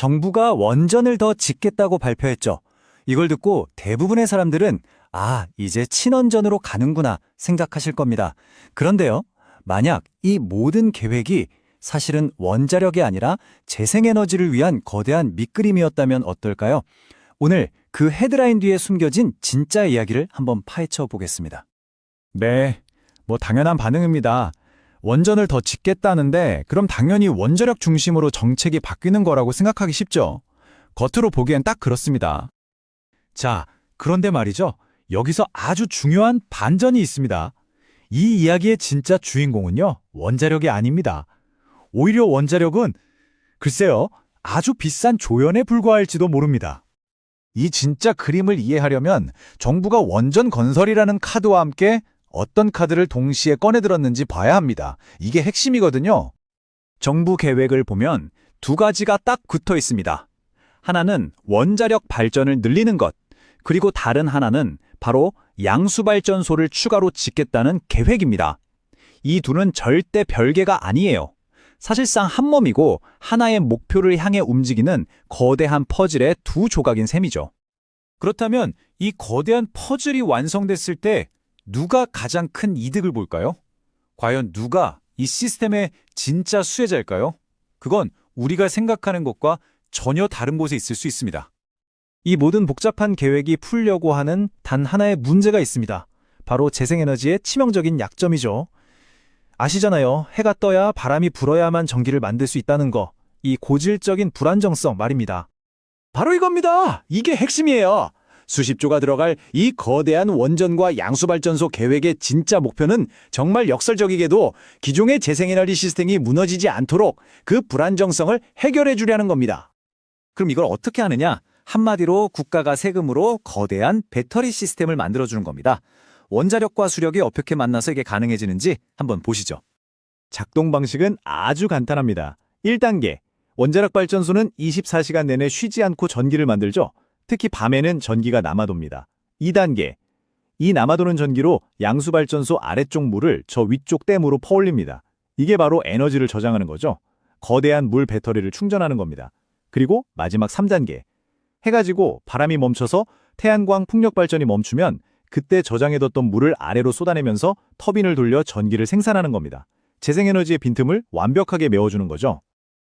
정부가 원전을 더 짓겠다고 발표했죠. 이걸 듣고 대부분의 사람들은 이제 친원전으로 가는구나 생각하실 겁니다. 그런데요, 만약 이 모든 계획이 사실은 원자력이 아니라 재생에너지를 위한 거대한 밑그림이었다면 어떨까요? 오늘 그 헤드라인 뒤에 숨겨진 진짜 이야기를 한번 파헤쳐 보겠습니다. 네, 당연한 반응입니다. 원전을 더 짓겠다는데 그럼 당연히 원자력 중심으로 정책이 바뀌는 거라고 생각하기 쉽죠. 겉으로 보기엔 딱 그렇습니다. 자, 그런데 말이죠. 여기서 아주 중요한 반전이 있습니다. 이 이야기의 진짜 주인공은요, 원자력이 아닙니다. 오히려 원자력은 글쎄요, 아주 비싼 조연에 불과할지도 모릅니다. 이 진짜 그림을 이해하려면 정부가 원전 건설이라는 카드와 함께 어떤 카드를 동시에 꺼내들었는지 봐야 합니다. 이게 핵심이거든요. 정부 계획을 보면 두 가지가 딱 붙어 있습니다. 하나는 원자력 발전을 늘리는 것, 그리고 다른 하나는 바로 양수발전소를 추가로 짓겠다는 계획입니다. 이 둘은 절대 별개가 아니에요. 사실상 한 몸이고 하나의 목표를 향해 움직이는 거대한 퍼즐의 두 조각인 셈이죠. 그렇다면 이 거대한 퍼즐이 완성됐을 때 누가 가장 큰 이득을 볼까요? 과연 누가 이 시스템의 진짜 수혜자일까요? 그건 우리가 생각하는 것과 전혀 다른 곳에 있을 수 있습니다. 이 모든 복잡한 계획이 풀려고 하는 단 하나의 문제가 있습니다. 바로 재생에너지의 치명적인 약점이죠. 아시잖아요. 해가 떠야 바람이 불어야만 전기를 만들 수 있다는 거. 이 고질적인 불안정성 말입니다. 바로 이겁니다. 이게 핵심이에요. 수십조가 들어갈 이 거대한 원전과 양수발전소 계획의 진짜 목표는 정말 역설적이게도 기존의 재생에너지 시스템이 무너지지 않도록 그 불안정성을 해결해 주려는 겁니다. 그럼 이걸 어떻게 하느냐? 한마디로 국가가 세금으로 거대한 배터리 시스템을 만들어주는 겁니다. 원자력과 수력이 어떻게 만나서 이게 가능해지는지 한번 보시죠. 작동 방식은 아주 간단합니다. 1단계, 원자력 발전소는 24시간 내내 쉬지 않고 전기를 만들죠. 특히 밤에는 전기가 남아돕니다. 2단계, 이 남아도는 전기로 양수발전소 아래쪽 물을 저 위쪽 댐으로 퍼올립니다. 이게 바로 에너지를 저장하는 거죠. 거대한 물 배터리를 충전하는 겁니다. 그리고 마지막 3단계, 해가 지고 바람이 멈춰서 태양광 풍력 발전이 멈추면 그때 저장해뒀던 물을 아래로 쏟아내면서 터빈을 돌려 전기를 생산하는 겁니다. 재생에너지의 빈틈을 완벽하게 메워주는 거죠.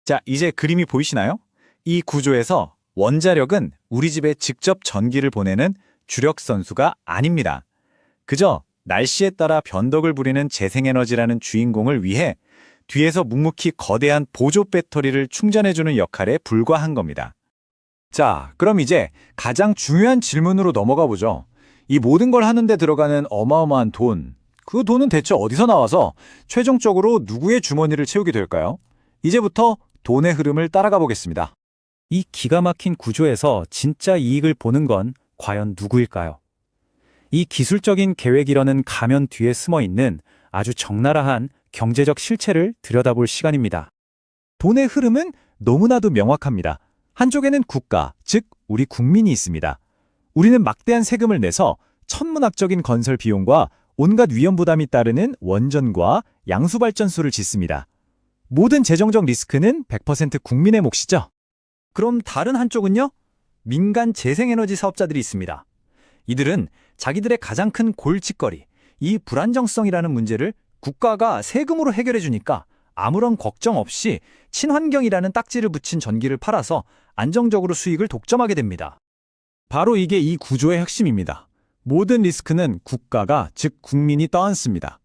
자, 이제 그림이 보이시나요? 이 구조에서 원자력은 우리 집에 직접 전기를 보내는 주력 선수가 아닙니다. 그저 날씨에 따라 변덕을 부리는 재생에너지라는 주인공을 위해 뒤에서 묵묵히 거대한 보조 배터리를 충전해주는 역할에 불과한 겁니다. 자, 그럼 이제 가장 중요한 질문으로 넘어가 보죠. 이 모든 걸 하는데 들어가는 어마어마한 돈, 그 돈은 대체 어디서 나와서 최종적으로 누구의 주머니를 채우게 될까요? 이제부터 돈의 흐름을 따라가 보겠습니다. 이 기가 막힌 구조에서 진짜 이익을 보는 건 과연 누구일까요? 이 기술적인 계획이라는 가면 뒤에 숨어 있는 아주 적나라한 경제적 실체를 들여다볼 시간입니다. 돈의 흐름은 너무나도 명확합니다. 한쪽에는 국가, 즉 우리 국민이 있습니다. 우리는 막대한 세금을 내서 천문학적인 건설 비용과 온갖 위험 부담이 따르는 원전과 양수발전소를 짓습니다. 모든 재정적 리스크는 100% 국민의 몫이죠. 그럼 다른 한쪽은요? 민간 재생에너지 사업자들이 있습니다. 이들은 자기들의 가장 큰 골칫거리, 이 불안정성이라는 문제를 국가가 세금으로 해결해 주니까 아무런 걱정 없이 친환경이라는 딱지를 붙인 전기를 팔아서 안정적으로 수익을 독점하게 됩니다. 바로 이게 이 구조의 핵심입니다. 모든 리스크는 국가가, 즉 국민이 떠안습니다.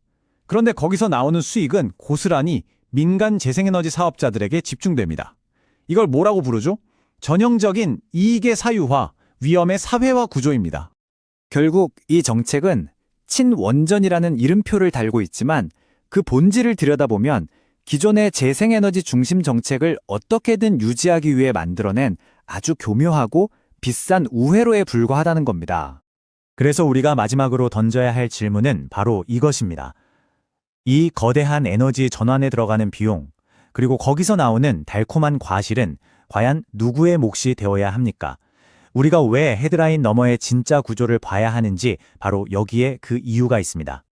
그런데 거기서 나오는 수익은 고스란히 민간 재생에너지 사업자들에게 집중됩니다. 이걸 뭐라고 부르죠? 전형적인 이익의 사유화, 위험의 사회화 구조입니다. 결국 이 정책은 친원전이라는 이름표를 달고 있지만 그 본질을 들여다보면 기존의 재생에너지 중심 정책을 어떻게든 유지하기 위해 만들어낸 아주 교묘하고 비싼 우회로에 불과하다는 겁니다. 그래서 우리가 마지막으로 던져야 할 질문은 바로 이것입니다. 이 거대한 에너지 전환에 들어가는 비용, 그리고 거기서 나오는 달콤한 과실은 과연 누구의 몫이 되어야 합니까? 우리가 왜 헤드라인 너머의 진짜 구조를 봐야 하는지 바로 여기에 그 이유가 있습니다.